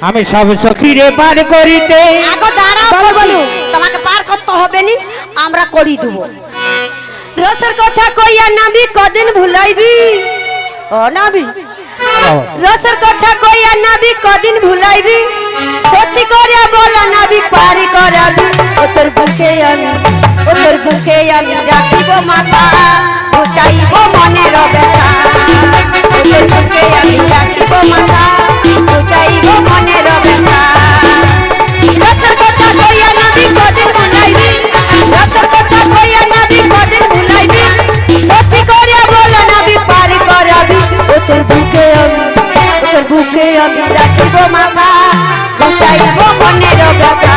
আমি সব সখীরে পার করিতে আগো দাঁড়াও বলো তোমাকে পার করতে হবে নি আমরা করি দেব রসের কথা কইয়া নাবি কদিন ভুলাইবি ও নাবি রসের কথা কইয়া নাবি কদিন ভুলাইবি সত্যি করে বলা নাবি পারি করাবি ও তোর বুকে আমি রাখিব মাথা বুঝাইব মনের ব্যথা ও তোর বুকে আমি রাখিব মাথা বুঝাইব মনের ব্যথা রসের কথা কইয়া নাবি কদিন ভুলাইবি রসের কথা কইয়া নাবি কদিন ভুলাইবি সত্যি করে বলা নাবি পারি করাবি ও তোর বুকে আমি রাখিব মাথা বুঝাইব মনের ব্যথা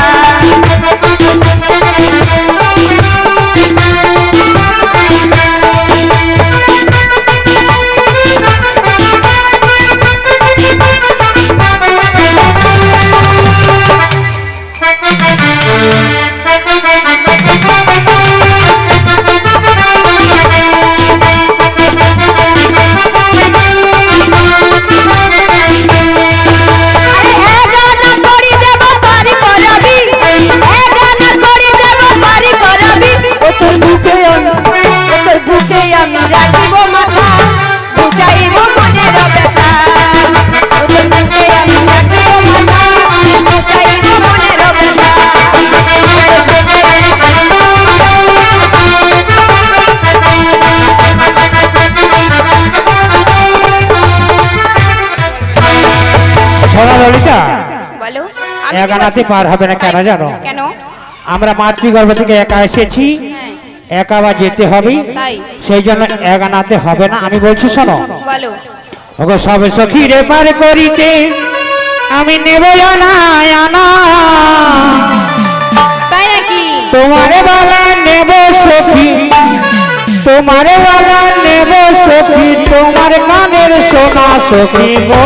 একানাতে পার হবে না কেন জানো কেন আমরা মাতৃগর্ভ থেকে একা এসেছি একা বা যেতে হবে সেই জন্য একানাতে হবে না আমি বলছি শোনো বলো ওগো সব সখীরে পার করিতে আমি নেব না তাই নাকি তোমারে বালা নেব সখী তোমারে বালা নেব সখী তোমার কানের সোনা সখী গো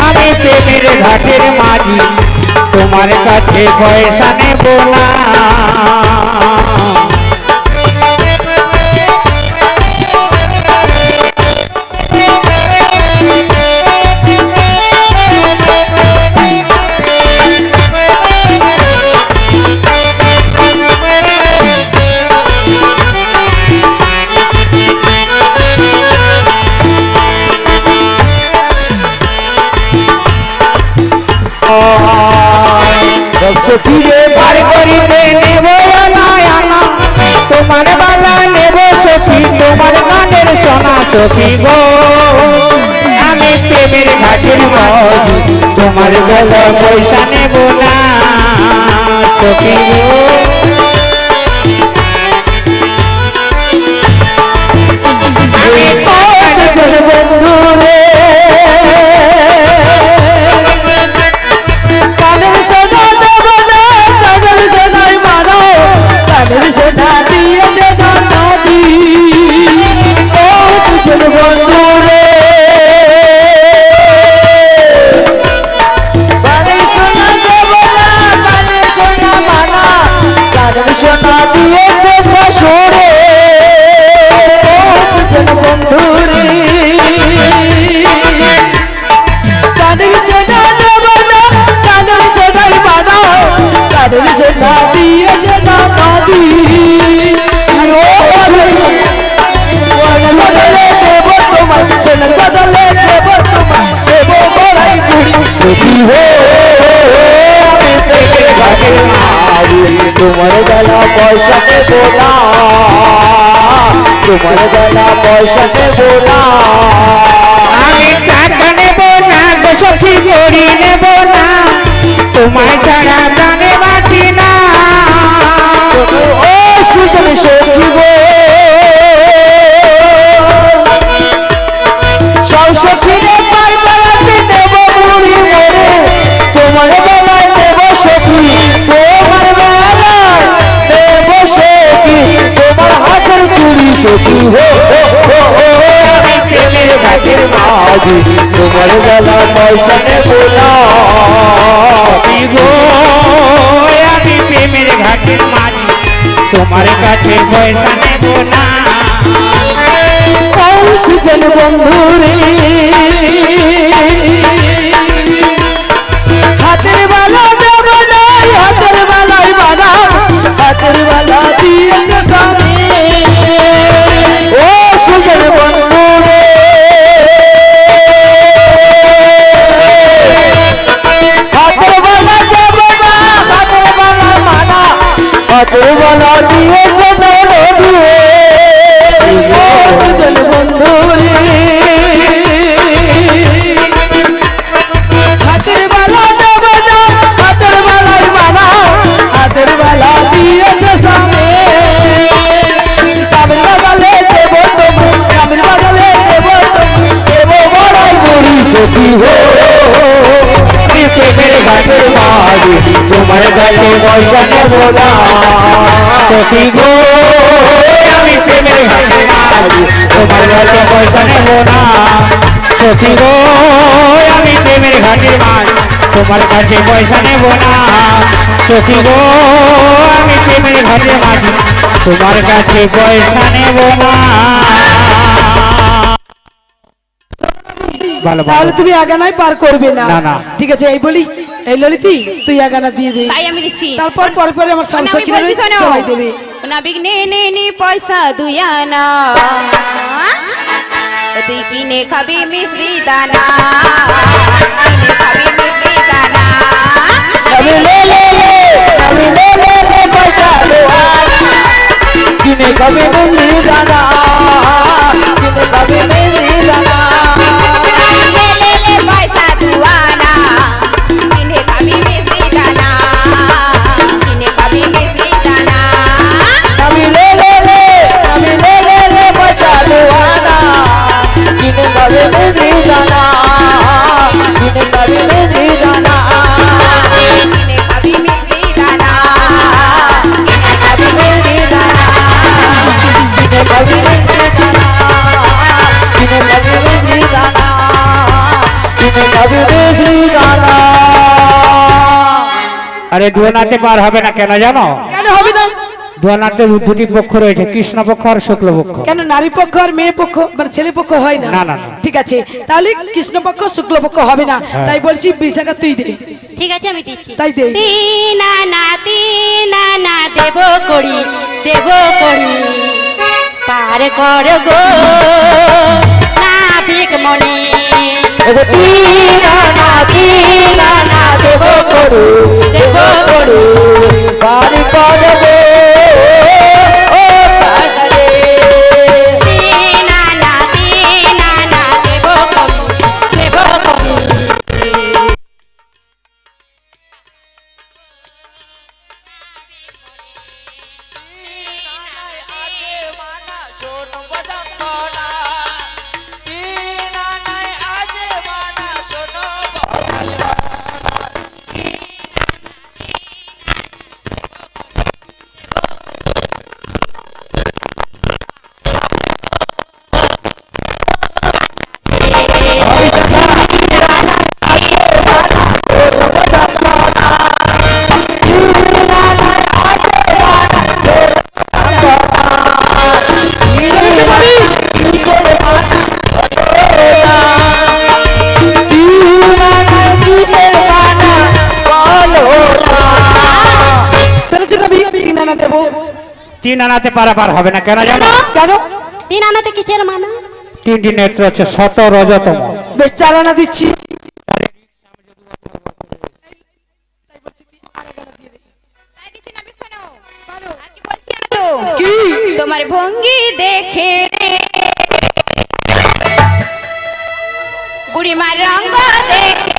আমি প্রেমের ঘাটের মাঝি তোমার কাছে পয়সা নেব না সখীরে পার করিতে নেব না তোমার বালা নেব সখী তোমার গানের সোনা সখী গো আমি প্রেমের ঘাটের মাঝি তোমার গলা পয়সা নেব না সখী গো আমি বন্ধু রে সোনা দিয়েছে জানা দি ও সুজন বন্ধু রে বানে সোনা দেব না বানে সোনা মানা কানের সোনা দিয়েছে শাশুড়ে ও সুজন বন্ধু রে কানের সোনা দেব না কানের সোনাই মানা কানের সোনা দিয়েছে জানা দি তোমার গলা পয়সা নেব না তোমার গলা পয়সা নেব না আমি টাকা নেব না গো সখী করি নেব না তোমার ছাড়া জানে বাঁচি না ও সুজন সখী গো সব সখীরে পার করাতে দেব মুড়ি মরে তোমার বেলায় দেব সখী তোমার বেলায় দেব সখী তোমার হাতের চুড়ি সখী হো আমি প্রেমের ঘাটের মাঝি তোমার বেলা পয়সা নেব না গো আমি প্রেমের ঘাটের মাঝি তোমার কাছে পয়সা নেব না সুজন বন্ধু রে দিয়েছে দিয়ে সুজন বন্ধু রে হাতের বালা দেব না হাতের বালাই মানা হাতের বালা দিয়েছে সামনে সামনে বাগালে দেব তোমার সামনে বাগালে দেব তোমার দেব বড়াই করি সখী গো প্রেমের ঘাটের মাঝি তোমার কাছে পয়সা নেব না সখী গো আমি প্রেমের ঘাটের মাঝি তোমার কাছে পয়সা নেব না সখী গো আমি প্রেমের ঘাটের মাঝি তোমার কাছে পয়সা নেব না সখী গো আমি প্রেমের ঘাটের মাঝি তোমার কাছে পয়সা নেব না। ভালো তাহলে তুমি আগানায় পার করবে না না, না। ঠিক আছে এই বলি এই ললিতি তুই আগানা দিয়ে দে তাই আমি দিচ্ছি তারপর পরে পরে আমার স্বামী আমি সখীরা বলছি রয়েছে, শোনো। সবাই দেবে নাবিক নে নে নে পয়সা দুয়ানা তুই কিনে খাবি মিশ্রি দানা কিনে খাবি মিশ্রি দানা আমি লে লে লে আমি লে লে লে পয়সা দেওয়ানা কিনে কবে মিলি জানা কিনে কবে মিলি জানা লে লে লে পয়সা দুয়ানা কিনে খাবি মিশ্রি দানা কিনে খাবি মিশ্রি দানা আমি লে লে লে পয়সা দেওয়ানা কিনে কবে মিলি জানা কিনে কবে মিলি জানা কিনে খাবি মিশ্রি দানা কিনে খাবি মিশ্রি দানা কিনে কবে মিলি জানা কিনে কবে মিলি জানা কিনে কবে মিলি জানা। আরে দুয়ানাতে পার হবে না কেন জানো? কেন হবে না দুয়ানাতে দুটি পক্ষ রয়েছে, কৃষ্ণ পক্ষ আর শুক্ল পক্ষ। কেন নারী পক্ষ আর মেয়ে পক্ষ মানে ছেলে পক্ষ হয় না না, না, না। ঠিক আছে তাহলে কৃষ্ণ পক্ষ শুক্ল পক্ষ হবে না তাই বলছি বিশাখা তুই দে ঠিক আছে আমি দিচ্ছি তাই দে তিনা না দেব করি পার কর গো নাবিক মনি তিনা না দেব করু পারি করবে ও পাগলে। তিনা না দেব করি তিন আনাতে পারাপার হবে না কেন জানো? কেন তিন আনাতে কিসের মানা তিনটি নেত্র হচ্ছে শত রজতম। বেশ চালানা দিচ্ছি তাই দিচ্ছি নাবিক শোনো আর কি বলছি জানো তো তোমার ভঙ্গি দেখে বুড়িমার রঙ্গ দেখে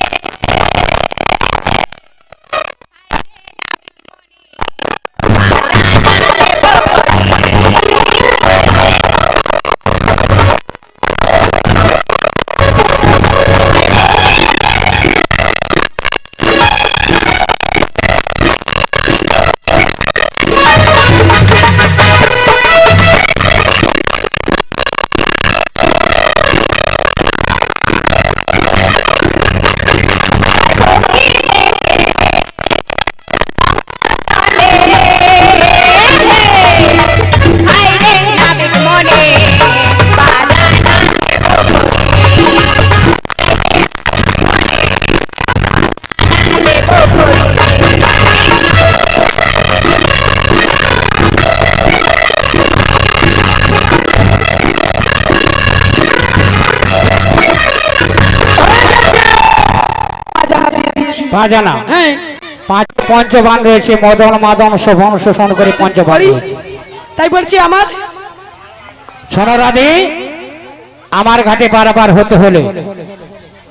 পা জানা হ্যাঁ পাঁচ পঞ্চবান রয়েছে, মদন মাদন শোভন শোষণ করে পঞ্চবান হরি, রয়েছে। তাই বলছি আমার শোনো রাধে, আমার ঘাটে পারাপার হতে হলে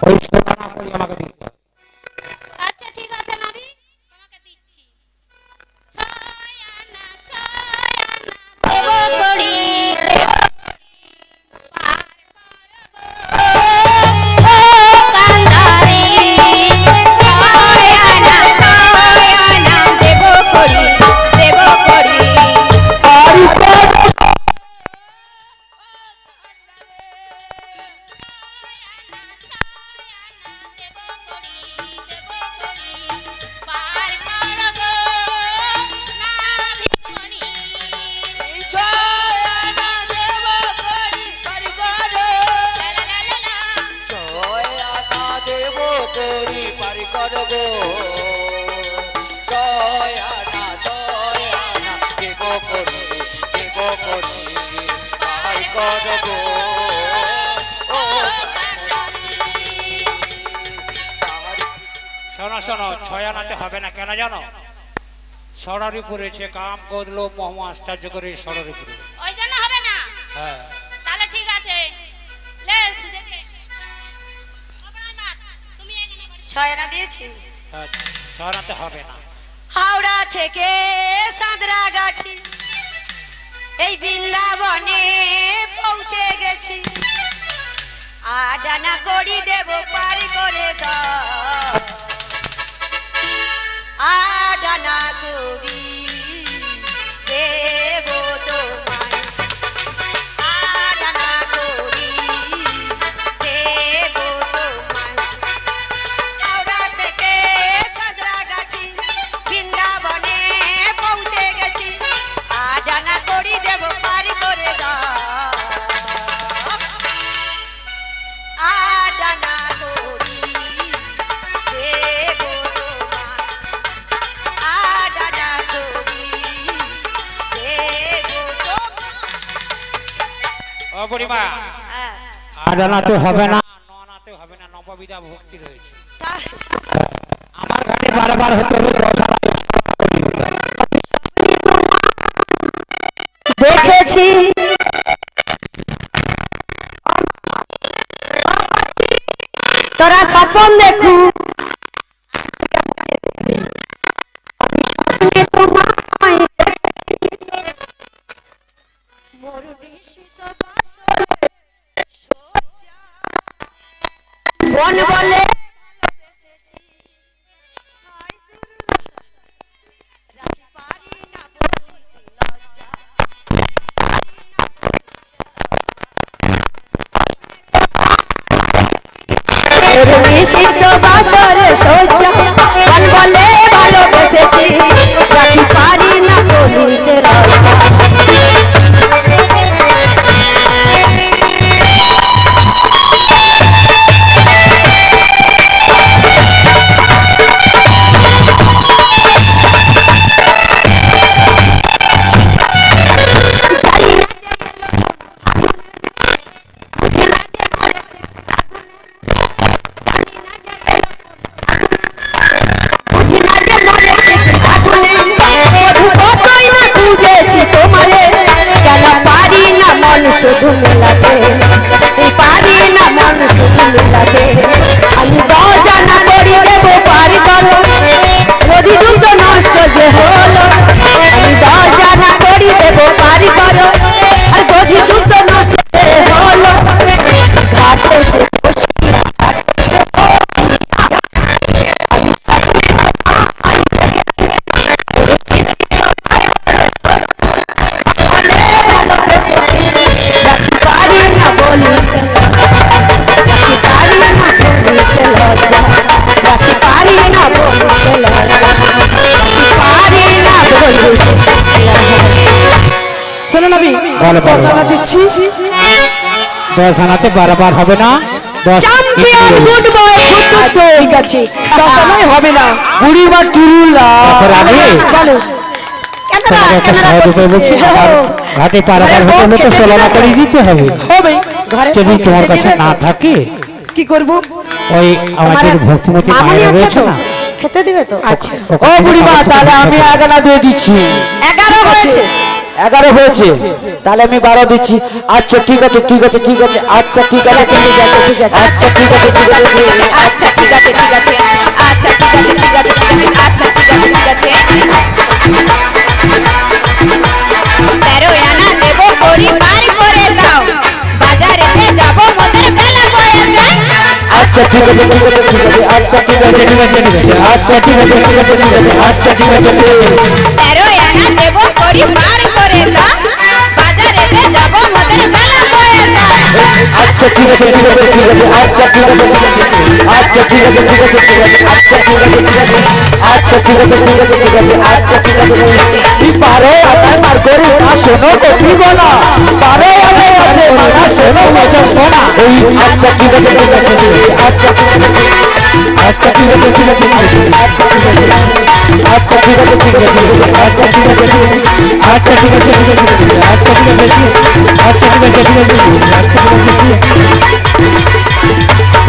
ওই সোনা করি আমাকে দিতে হবে। আচ্ছা ঠিক আছে নাবি, তোমাকে দিচ্ছি। ছয় আনা দেব করি, দেব করি, পার করব ও কান্দারি। ছয় আনা দেব করি, দেব করি, শোনো শোনো, ছয় আনাতে হবে না, কেন জানো? ষড়ারি পড়েছে, কাম কদলো মোহ আশ্চর্য করে ষড়ারি পড়ে। ওই জন্য হবে না। হ্যাঁ তাহলে ঠিক আছে, লেস দেখে তুমি এখানে বসো। ছয় আনা দিয়েছিস? হ্যাঁ, ছয় আনাতে হবে না। হাওড়া থেকে সাঁতরাগাছি এই বৃন্দাবনে পৌঁছে গেছি, আডানা করি দেব পারি করে দাও, আডানা করি দেব তোমায়, আডানা করি দেব তোমায়। হাওড়া থেকে সাঁতরাগাছি বৃন্দাবনে পৌঁছে গেছি, আডানা করি দেব পারি করে দাও, আডানা করি দেব তোমায়, আডানা করি দেব তোমায়। ও বুড়িমা, হ্যাঁ, আট আনাতে হবে না, ন আনাতে হবে না, নববিধা ভক্তি রয়েছে। তা- আমার ঘাটে বারবার হতে হলে দশ আনা দেখেছি তোরা স্বপ্ন দেখু, মন বলে রাখি পারি না বলিতে লজ্জা, বিশিষ্ট বাসরে সজ্জা, মন বলে ভালোবেসেছি, রাখি পারি না বলিতে লজ্জা। শুধু মেলাতে পারি না, মন শুধু মেলাতে আমি 10 আনা করি দেব পারি করো, যদি দুধ নষ্ট যে হলো আমি 10 আনা করি দেব পারি করো, আর যদি দুধ নষ্ট যে হলো ঘাটে শোনো নবী, বলো, বলো। 10 আনা দিচ্ছি। 10 আনাতে বারবার হবে না, 10 চ্যাম্পিয়ন গুড বয় আচ্ছা ঠিক আছে, 10 আনাই হবে না। বুড়ি বা টুরুলা বলো, তোমাকে একটা সহায় দিতে বলছি, আমার ঘাটে পারাপার হতে হলে তো সোলানা করে দিতে হবে। হবে ঘরে যদি তোমার কাছে না থাকে কি করব? ওই আমাদের ভক্তিমতী মামনি মায়েরা আছে রয়েছে তো? না, খেতে দিবে তো? আচ্ছা ও বুড়িমা তাহলে আমি 11 দিয়ে দিচ্ছি। 11 হয়েছে। 11 হয়েছে তাহলে আমি 12 দিচ্ছি। আচ্ছা ঠিক আছে ঠিক আছে ঠিক আছে আচ্ছা ঠিক আছে ঠিক আছে ঠিক আছে আচ্ছা ঠিক আছে ঠিক আছে আচ্ছা ঠিক আছে ঠিক আছে আচ্ছা ঠিক আছে ঠিক আছে আচ্ছা ঠিক আছে ঠিক আছে 13 আনা দেব করি পার করে দাও বাজারেতে যাব মোদের বেলা বয়ে যায় আচ্ছা ঠিক আছে ঠিক আছে ঠিক আছে আচ্ছা ঠিক আছে ঠিক আছে আচ্ছা ঠিক আছে ঠিক আছে ঠিক আছে আচ্ছা ঠিক আছে 13 আনা দেব করি পার করে দাও বাজারেতে যাব মোদের বেলা বয়ে যায় আচ্ছা ঠিক আছে ঠিক আছে ঠিক আছে আচ্ছা ঠিক আছে ঠিক আছে আচ্ছা ঠিক আছে ঠিক আছে ঠিক আছে আচ্ছা ঠিক আছে ঠিক আছে আচ্ছা ঠিক আছে ঠিক আছে ঠিক আছে আচ্ছা ঠিক আছে ঠিক আছে এই পারে আটা মার করি না শোনো কবি বলা পারে আটা আছে না শোনো মজা শোনা এই আচ্ছা ঠিক আছে ঠিক আছে আচ্ছা ঠিক আছে আচ্ছা ঠিক আছে ঠিক আছে আচ্ছা ঠিক আছে আচ্ছা ঠিক আছে ঠিক আছে আচ্ছা ঠিক আছে আচ্ছা ঠিক আছে ঠিক আছে আচ্ছা ঠিক আছে আচ্ছা ঠিক আছে ঠিক আছে ঠিক আছে ঠিক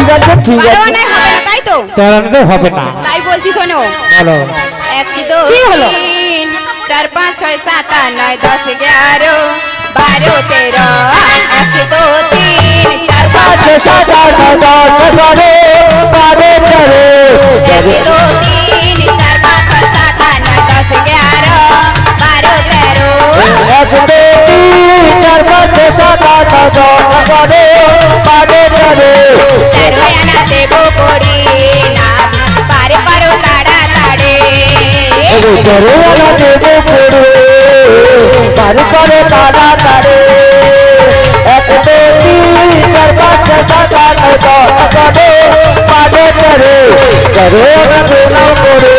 আছে ঠিক আছে আরে না হবে না তাই তো তেরানবে হবে না তাই বলছি শোনো বলো 1 2 3 4 5 6 7 8 9 10 11 12 13 1 2 3 4 5 পাঁচ সাত আট দশ করে পারে করে 1 2 3 4 5 6 7 8 9 10 11 12 13 এক দুই তিন চার পাঁচ সাত আট দশ করে পারে করে 13 আনা দেব করি না পারে পারো তাড়া তাড়ে করে আনা দেব করে পারে করে তারা তারে এক দুই তিন চার পাঁচ সাত আট দশ করে পারে করে আনা দেব করে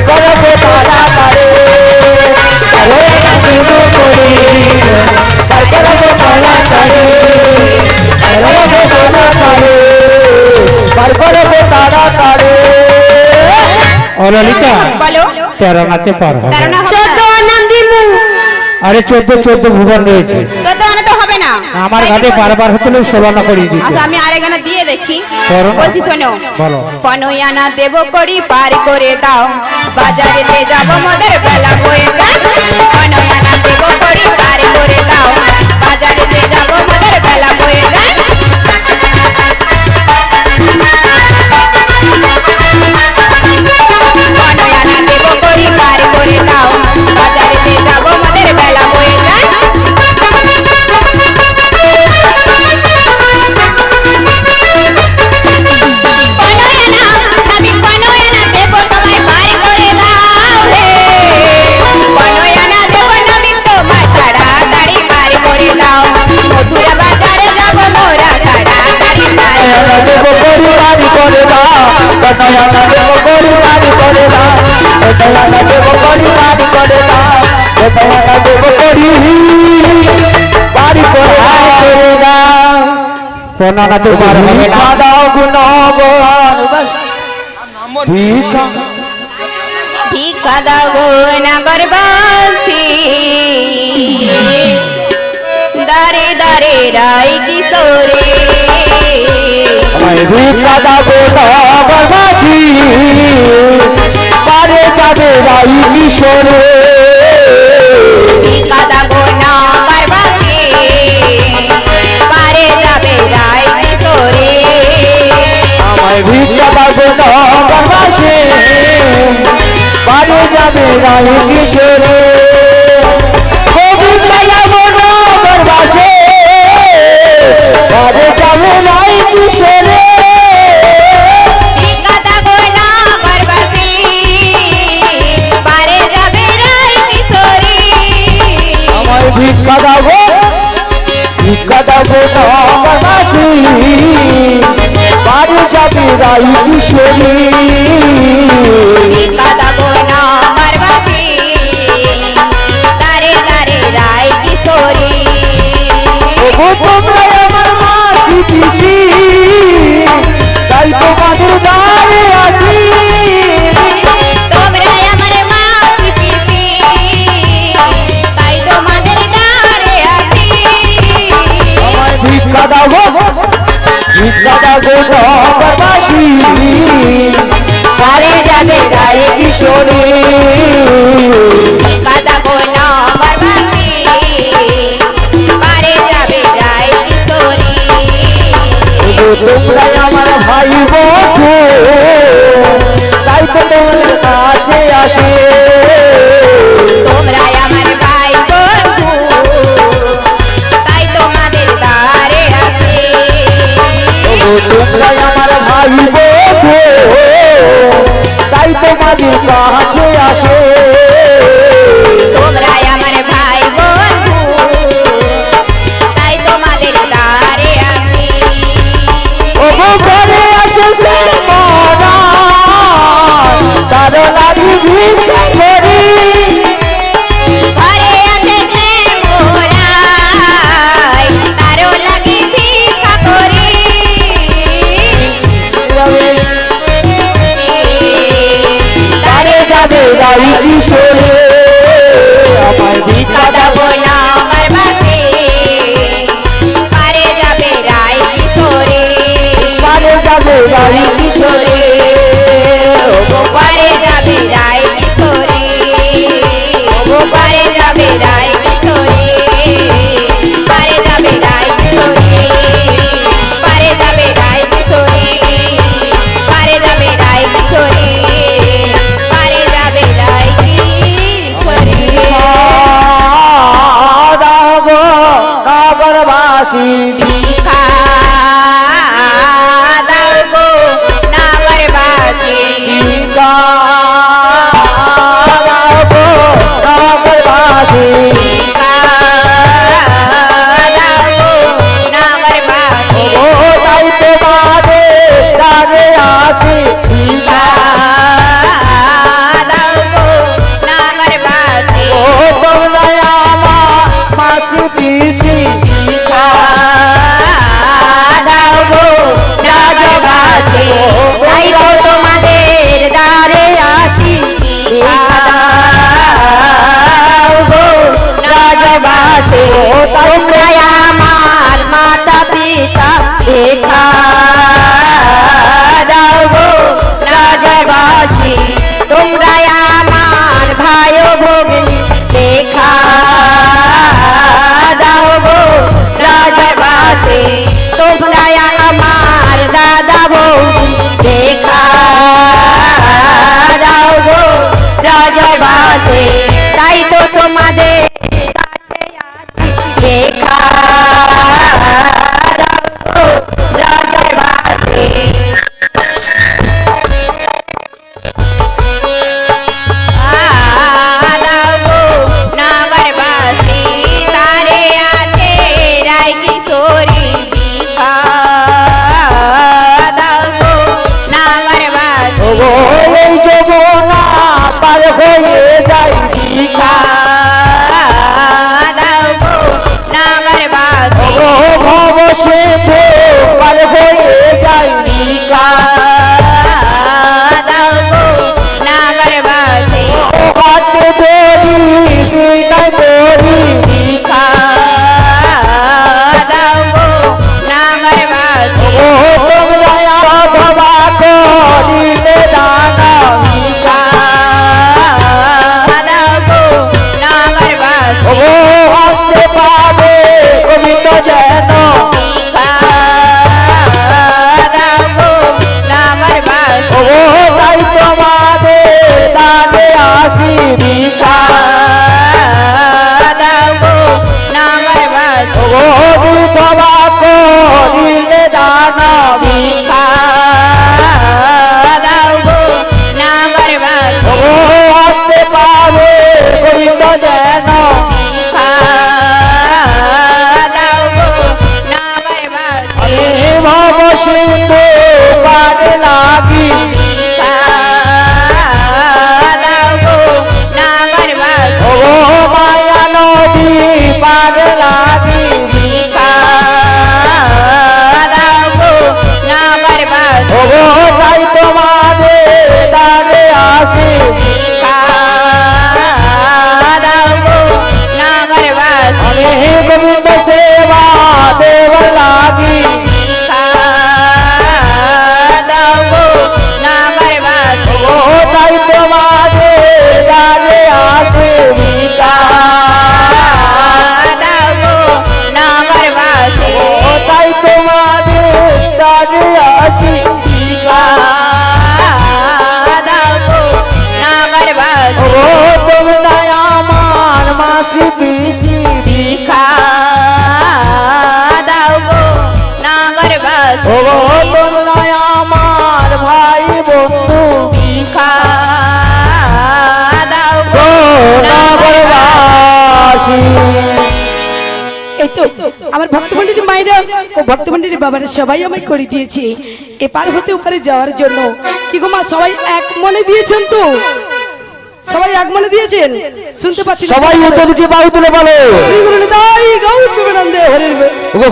পারে করে তারা তারে করে আনা দেব করে পারে করে তারা তারে করে তারা তারে পারে করে তারা তারে ললিতা বলো 13 নাতে পার হবে 13 না হবে 14 আনা দিমু। আরে 14 ভুবন রয়েছে 14 আনা তো হবে না আমার ঘাটে বারবার হতে 16 করে দিতে আচ্ছা আমি আরেক আনা দিয়ে দেখি করো না। বলছি শোনো বলো 15 আনা দেব করি পার করে দাও বাজারেতে যাব মোদের বেলা বয়ে যায় 15 আনা দেব করি পার করে দাও বাজারেতে যাব মোদের বেলা বয়ে যায় 15 আনা দেব করি পার করে দাও বাজারেতে যাব মোদের বেলা বয়ে যায় আমি 15 আনা দেব তোমায় পার করে দাও হে 15 আনা দেব আমি তোমায় তাড়াতাড়ি পার করে দাও মথুরা বাজারে যাব মোরা তাড়াতাড়ি পার দেব পরিবার করে দাও কন্যা দেব পরিবার করে দাও কন্যা দেব পরিবার করে দাও কন্যা দেব পরিবার করে দাও 15 নাতে পার হবে না দাও গুণবান বস ভিক্ষা ভিক্ষা দাও গো নগরবাসী দারে দারে রাই কিশোরে আমায় ভিক্ষা দাও গুণবাসী পারে যাবে রাই কিশোরে ভিক্ষা দাও গো নগরবাসী পারে যাবে রাই কিশোরে আমায় ভিক্ষা দাও গুণবাসী পারে যাবে রাই কিশোরে গোবিন্দ যাবো নগরবাসী পারে যাবে রাই কিশোরে ভিক্ষা দাও গো নগরবাসী পারে যাবে রাই কিশোরে আমায় ভিক্ষা দাও গো নগরবাসী পারে যাবে রাই কিশোরী ভিক্ষা দাও গো নগরবাসী দারে দারে রাই কিশোরে ওগো তোমরা আমার মাসি পিসি তাই তোমাদের দ্বারে আছি তোমরা আমার মাসি পিসি তাই তোমাদের দ্বারে আছি আমায় ভিক্ষা দাও গো নগরবাসী কিশোরী কাদা গোনা বরবাসী পারে যাবে রায় কিশোরী তোমরা আমার ভাই বন্ধু তাই তো তোমার কাছে আসে তোমরা আমার ভাই বন্ধু তাই তোমাদের দ্বারে আসে তোমরা আমার ভাই বন্ধু তাই তোমাদের কাছে আসে তোমরা আমার ভাই বন্ধু তাই তোমাদের দ্বারে আসে ওগো ঘরে আসে সে মরা তার লাগি ভিক্ষা করি ঘরে আছে সে মোরাই তারও লাগে ভিক্ষা করি তারে যাবে রাই কিশোরে আমার ভিক্ষা কাদাবো না আমার বাসে পারে যাবে রায় কিশোরে তারে যাবে রাই কিশোরে পারে যাবে রায় কিশোরে পারে যাবে রায় কিশোরে পারে যাবে রায় কিশোরে পারে যাবে রায় কিশোরে পারে যাবে রায় কিশোরে পারে যাবে রায় কিশোরে দাগো নগরবাসী ভিক্ষা দাও গো নাগরবাসী ভিক্ষা দাগো নগরবাসী ভিক্ষা দাও গো নাগরবাসী ও তাই তো বাদে রাগে আসি ভিক্ষা দাও গো নাগরবাসী ও তোমরা আমার মাসি পিসি ভিক্ষা দাও গো রাজবাসী তাই তো তোমাদের দ্বারে আসি ভিক্ষা দাও গো রাজবাসী তোমরা আমার মাতা পিতা ভিক্ষা দাও গো রাজবাসী তোমরা আমার ভাই ভগ্নী ভিক্ষা দাও গো রাজবাসী তোমরা আমার দাদা বৌদি ভিক্ষা দাও গো রাজবাসী তাই তো তোমাদের কাছে আসি ভিক্ষা দাও গো রাজবাসী দাও গো নাগরবাসী তারে আছে রায় কিশোরী ভিক্ষা দাও গো নাগরবাসী ও এই যমুনা পার হয়ে যাই তো আমার ভক্তমন্ডলী মায়েরা ও ভক্তমন্ডলী বাবারা সবাই আমায় করে দিয়েছে এপার হতে ওপারে যাওয়ার জন্য। কি গো মা সবাই এক মনে দিয়েছেন তো? সবাই এক মনে দিয়েছেন? শুনতে পাচ্ছি সবাই উত্তর দিতে বাউ তুলে বলো শ্রী গুরু নিতাই গৌর প্রেমানন্দে হরে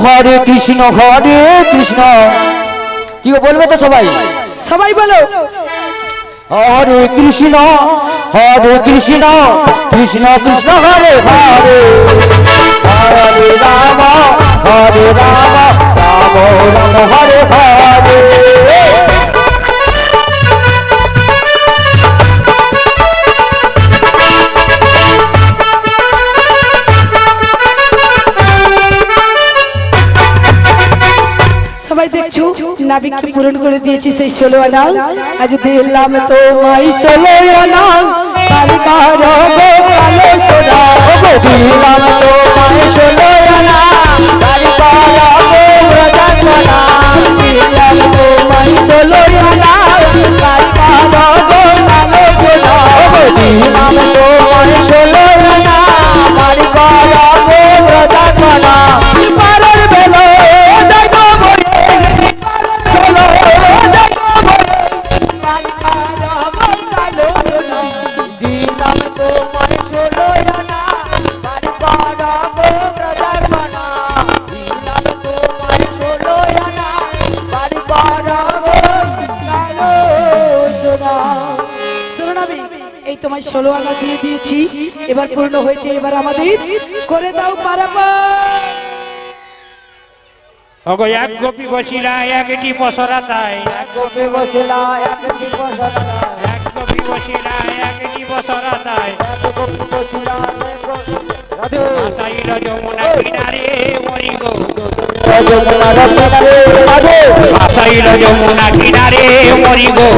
হরে কৃষ্ণ হরে কৃষ্ণ। কি গো বলবে তো সবাই? সবাই বলো হরে কৃষ্ণ কৃষ্ণ কৃষ্ণ হরে হরে হরে রাম রাম রাম হরে হরে। সবাই দেখছো নাবিককে পূরণ করে দিয়েছি সেই 16 আনা। আজ দিলাম তো মাই 16 আনা কালিকার গো কালো সোনা দিলাম তো মাই 16 আনা কালিকার গো ব্রজঙ্গনা। দিলাম তো মাই 16 আনা কালিকার গো কালো সোনা দিলাম তো মাই 16 আনা কালিকার গো ব্রজঙ্গনা। পারার বেলা জাগো বলে পারার বেলা জাগো বলে কালিকার গো কালো সোনা দিলাম তো মাই 16 আনা কালিকার গো ব্রজঙ্গনা। দিলাম তো মাই 16 আনা কালিকার গো কালো সোনা। শোনো নাবি, এই তোমায় 16 আনা দিয়ে দিয়েছি, এবার পূর্ণ হয়েছে, এবার আমাদের করে দাও পারাপার। ওগো এক গোপী বসিলা একটি পসরা তাই গোপে বসিলা একটি পসরা এক গোপী বসিলা একটি পসরা তাই গোপে বসিলা রাধে আসাইল যমুনা কিনারে মরি গো যমুনা কিনারে রাধে আসাইল যমুনা কিনারে মরি গো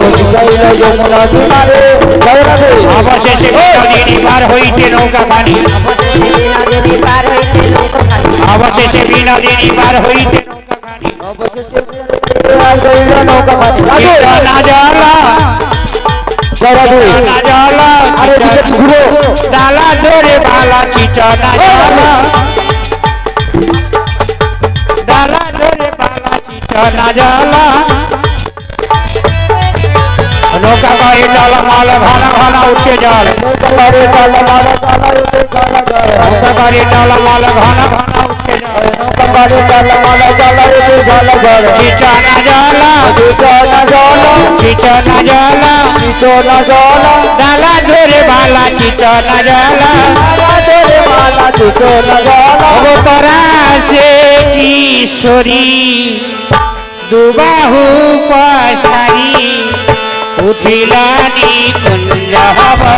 যমুনা কিনারে জয় রাধে। অবশেষে বিনোদিনী পার হইতে নৌকা খানি অবশেষে বিনোদিনী পার হইতে নৌকা খানি অবশেষে বিনোদিনী পার হইতে নৌকা খানি অবশেষে গইল নৌকা পানি রাধে না জালা জয় রাধে। না জালা আরে দিকে ঘুরো ডালা ধরে বালা চিচনা জালা ডালা ধরে বালা চিচনা জালা নৌকা করে জল মাল ঘন ঘন উঠে জল নৌকা করে জল মাল জল উঠে জল জয়। নৌকা করে জল মাল ঘন ঘন উঠে জল নৌকা করে জল মাল জল উঠে জল জয়। চিচনা জালা চিচনা জল চিচনা জালা চিচনা জল ডালা ধরে বালা চিচনা জালা ধরে মালা চিচনা জল অবতরা সে কিশোরী দুবাহু পাশারি উঠিলানি কুঞ্জ হবা